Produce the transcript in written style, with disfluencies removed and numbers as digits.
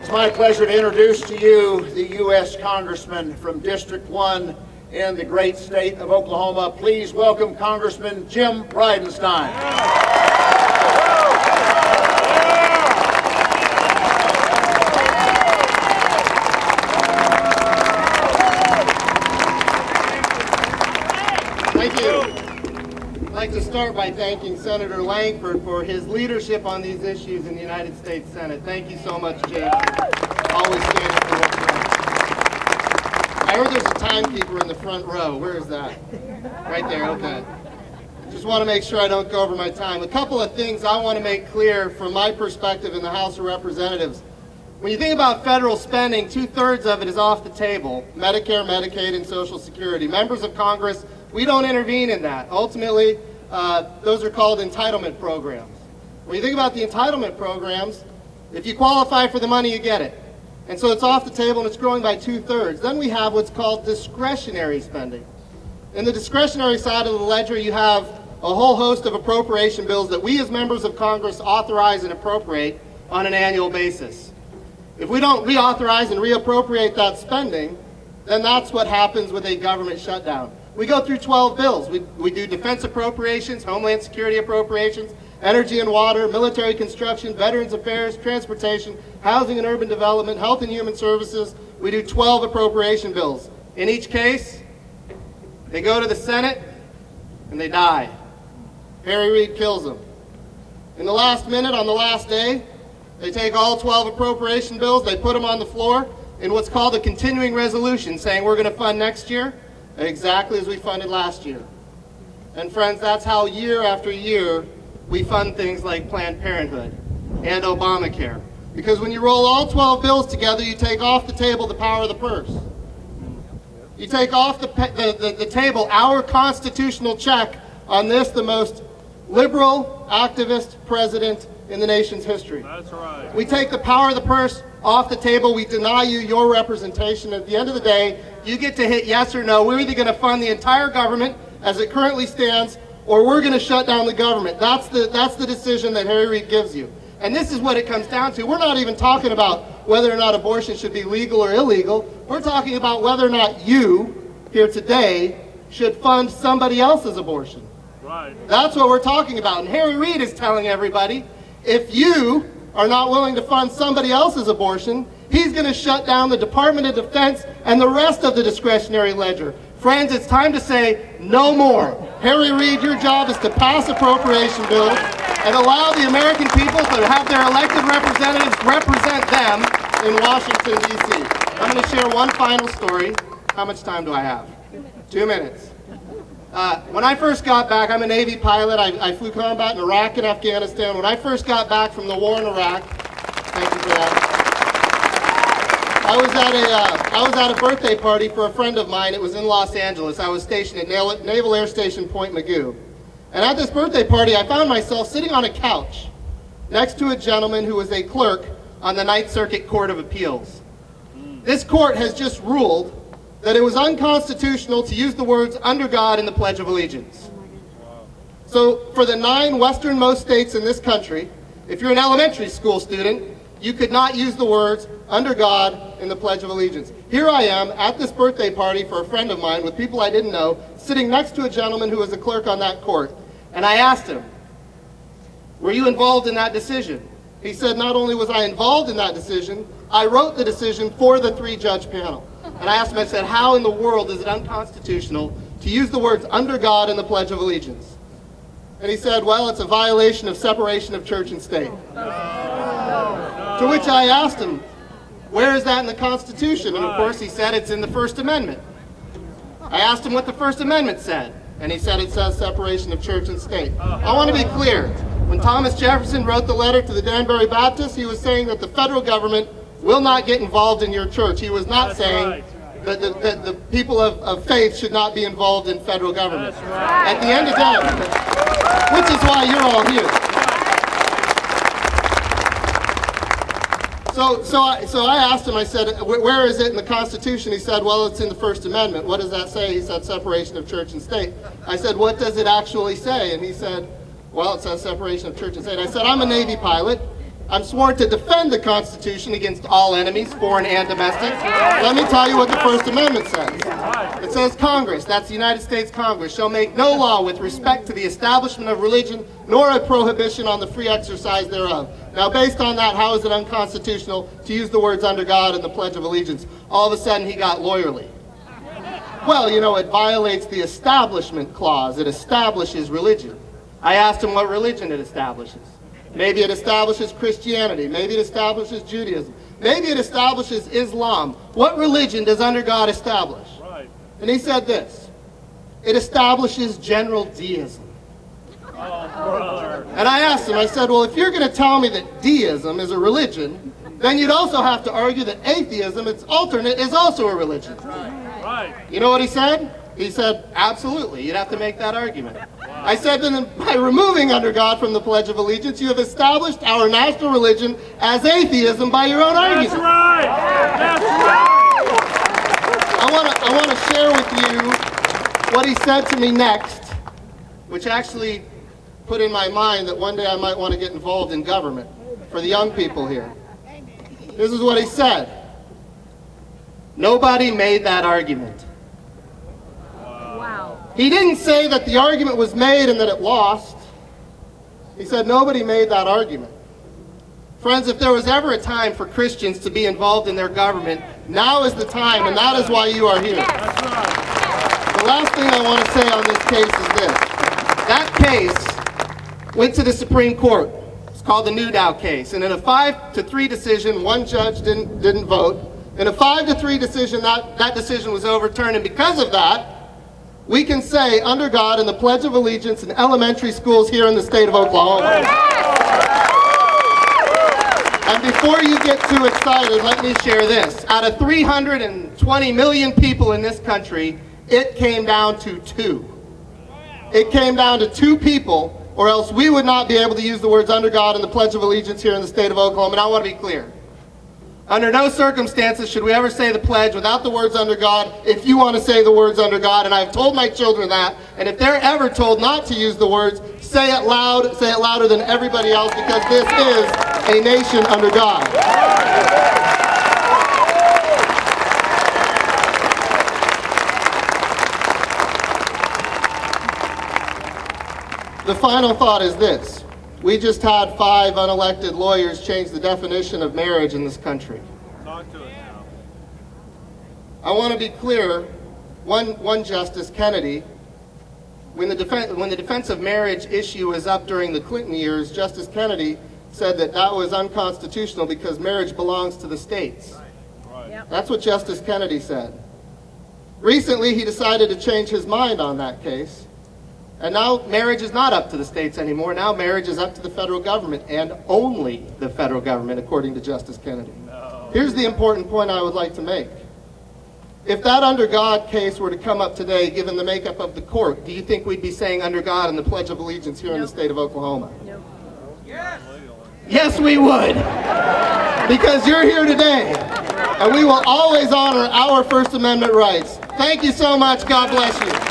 It's my pleasure to introduce to you the U.S. Congressman from District 1 in the great state of Oklahoma. Please welcome Congressman Jim Bridenstine. Thank you. I'd like to start by thanking Senator Langford for his leadership on these issues in the United States Senate. Thank you so much, Jim. Always standing for what's right. I heard there's a timekeeper in the front row. Where is that? Right there, okay. Just want to make sure I don't go over my time. A couple of things I want to make clear from my perspective in the House of Representatives. When you think about federal spending, 2/3 of it is off the table. Medicare, Medicaid, and Social Security. Members of Congress, we don't intervene in that. Ultimately, those are called entitlement programs. When you think about the entitlement programs, if you qualify for the money, you get it. And so it's off the table and it's growing by 2/3. Then we have what's called discretionary spending. In the discretionary side of the ledger, you have a whole host of appropriation bills that we as members of Congress authorize and appropriate on an annual basis. If we don't reauthorize and reappropriate that spending, then that's what happens with a government shutdown. We go through 12 bills. We do defense appropriations, homeland security appropriations, energy and water, military construction, veterans affairs, transportation, housing and urban development, health and human services. We do 12 appropriation bills. In each case, they go to the Senate and they die. Harry Reid kills them. In the last minute, on the last day, they take all 12 appropriation bills, they put them on the floor in what's called a continuing resolution, saying we're going to fund next year exactly as we funded last year. And friends, that's how year after year we fund things like Planned Parenthood and Obamacare. Because when you roll all 12 bills together, you take off the table the power of the purse. You take off the table our constitutional check on this, the most liberal, activist president in the nation's history. That's right. We take the power of the purse off the table. We deny you your representation. At the end of the day, you get to hit yes or no. We're either going to fund the entire government as it currently stands, or we're going to shut down the government. That's the decision that Harry Reid gives you. And this is what it comes down to. We're not even talking about whether or not abortion should be legal or illegal. We're talking about whether or not you, here today, should fund somebody else's abortion. Right. That's what we're talking about. And Harry Reid is telling everybody, if you are not willing to fund somebody else's abortion, he's going to shut down the Department of Defense and the rest of the discretionary ledger. Friends, it's time to say no more. Harry Reid, your job is to pass appropriation bills and allow the American people to have their elected representatives represent them in Washington, D.C. I'm going to share one final story. How much time do I have? 2 minutes. When I first got back, I'm a Navy pilot. I flew combat in Iraq and Afghanistan. When I first got back from the war in Iraq, thank you for that. I was at a birthday party for a friend of mine. It was in Los Angeles. I was stationed at Naval Air Station Point Mugu. And at this birthday party, I found myself sitting on a couch next to a gentleman who was a clerk on the Ninth Circuit Court of Appeals. This court has just ruled that it was unconstitutional to use the words "under God" in the Pledge of Allegiance. So for the 9 westernmost states in this country, if you're an elementary school student, you could not use the words "under God" in the Pledge of Allegiance. Here I am at this birthday party for a friend of mine with people I didn't know, sitting next to a gentleman who was a clerk on that court. And I asked him, "Were you involved in that decision?" He said, "Not only was I involved in that decision, I wrote the decision for the 3-judge panel." And I asked him, I said, "How in the world is it unconstitutional to use the words "under God" in the Pledge of Allegiance?" And he said, "Well, it's a violation of separation of church and state." To which I asked him, "Where is that in the Constitution?" And of course he said it's in the First Amendment. I asked him what the First Amendment said, and he said it says separation of church and state. I want to be clear. When Thomas Jefferson wrote the letter to the Danbury Baptists, he was saying that the federal government will not get involved in your church. He was not saying that the people of faith should not be involved in federal government. At the end of the day, which is why you're all here. So I asked him, I said, "Where is it in the Constitution?" He said, "Well, it's in the First Amendment." "What does that say?" He said, "Separation of church and state." I said, "What does it actually say?" And he said, "Well, it says separation of church and state." I said, "I'm a Navy pilot, I'm sworn to defend the Constitution against all enemies, foreign and domestic. Let me tell you what the First Amendment says. It says Congress, that's the United States Congress, shall make no law with respect to the establishment of religion, nor a prohibition on the free exercise thereof. Now, based on that, how is it unconstitutional to use the words under God in the Pledge of Allegiance? All of a sudden, he got lawyerly. Well, you know, it violates the Establishment Clause. It establishes religion. I asked him what religion it establishes. Maybe it establishes Christianity. Maybe it establishes Judaism. Maybe it establishes Islam. What religion does under God establish? Right. And he said this: it establishes general deism. Oh, brother. And I asked him, I said, well, if you're going to tell me that deism is a religion, then you'd also have to argue that atheism, its alternate, is also a religion. Right. You know what he said? He said, absolutely, you'd have to make that argument. I said, then by removing under God from the Pledge of Allegiance, you have established our national religion as atheism by your own argument. That's right. That's right. I want to share with you what he said to me next, which actually put in my mind that one day I might want to get involved in government for the young people here. This is what he said. Nobody made that argument. He didn't say that the argument was made and that it lost. He said nobody made that argument. Friends, if there was ever a time for Christians to be involved in their government, now is the time, and that is why you are here. The last thing I want to say on this case is this. That case went to the Supreme Court. It's called the Newdow case. And in a 5-3 decision, one judge didn't vote. In a 5-3 decision, that decision was overturned, and because of that, we can say, under God, in the Pledge of Allegiance in elementary schools here in the state of Oklahoma. And before you get too excited, let me share this. Out of 320 million people in this country, it came down to 2. It came down to 2 people, or else we would not be able to use the words under God in the Pledge of Allegiance here in the state of Oklahoma. And I want to be clear. Under no circumstances should we ever say the pledge without the words under God if you want to say the words under God, and I've told my children that, and if they're ever told not to use the words, say it loud, say it louder than everybody else, because this is a nation under God. The final thought is this. We just had 5 unelected lawyers change the definition of marriage in this country. Talk to us now. I want to be clear. One Justice Kennedy, when the defense of marriage issue was up during the Clinton years, Justice Kennedy said that was unconstitutional because marriage belongs to the states. Right. Yep. That's what Justice Kennedy said. Recently, he decided to change his mind on that case. And now marriage is not up to the states anymore. Now marriage is up to the federal government, and only the federal government, according to Justice Kennedy. No. Here's the important point I would like to make. If that under God case were to come up today, given the makeup of the court, do you think we'd be saying under God in the Pledge of Allegiance here in the state of Oklahoma? Nope. Yes. Yes, we would. Because you're here today, and we will always honor our First Amendment rights. Thank you so much. God bless you.